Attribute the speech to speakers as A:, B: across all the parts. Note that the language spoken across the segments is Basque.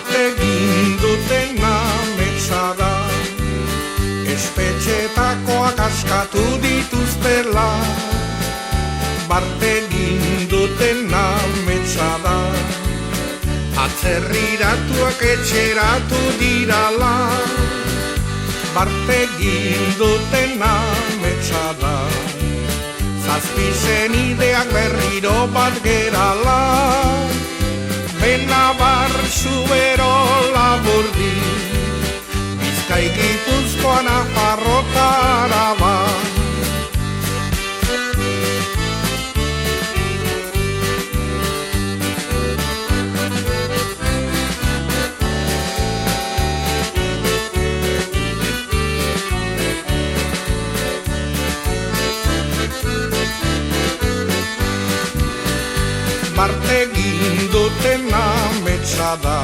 A: Bartegin duten ametsa da, espetxetakoak askatu dituztela. Bartegin duten ametsa da, atzerriratuak etxeratu dirala. Bartegin duten ametsa da, zazpi senideak berriro bat gerala. Benabar, Zubero, Laburdi, Bizkai, Gipuzkoa, Nafarroa, Araba. Bartegin duten ametsa da,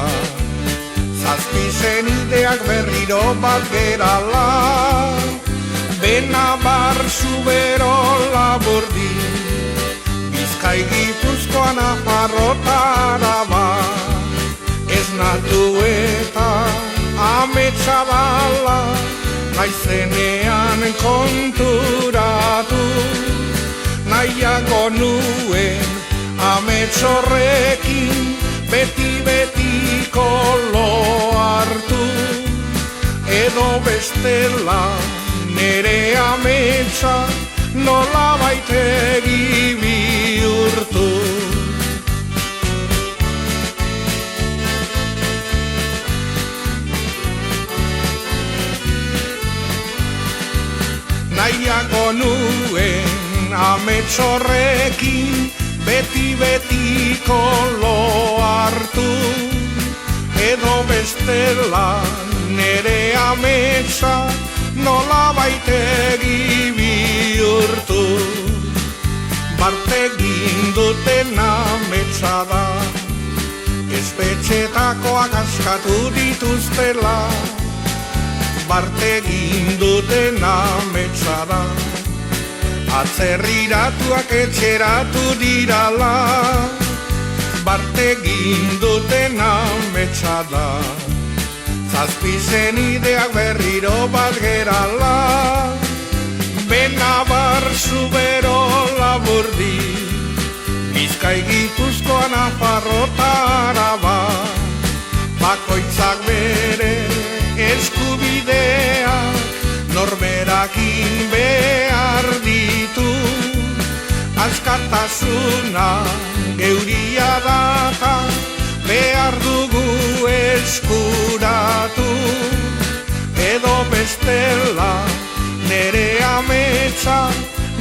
A: zazpi senideak berriro bat gerala. Benabar, Zubero, Laburdi, Bizkai, Gipuzkoa, Nafarroa, Araba. Esnatu eta ametsa dala, naizenean konturatu. Nahiago nuen amets horrekin beti-betiko lo hartu. Edo bestela nere ametsa nolabait egi bihurtu. Nahiago nuen amets horrekin beti-betiko lo hartu. Edo bestela nere ametsa nolabait egi bihurtu. Bartegin duten ametsa da, espetxetakoak askatu dituztela. Bartegin duten ametsa da, atzerriratuak etxeratu dirala. Bartegin duten ametsa da, zazpi senideak berriro bat gerala. Benabar, Zubero, Laburdi, Bizkai, Gipuzkoa, Nafarroa, Araba. Bakoitzak bere eskubidea norberakin behar ditu. Askatasuna geuria data behar dugu eskuratu. Edo bestela nere ametsa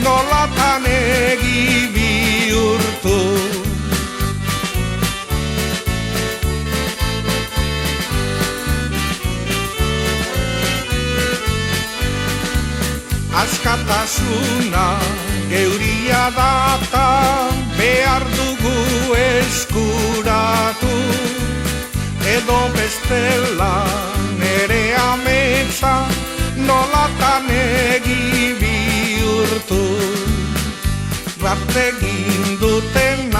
A: nolatan egi bihurtu. Askatasuna geuria data behar dugu eskuratu. Edo bestela nere ametsa nolatan egi bihurtu. Bartegin duten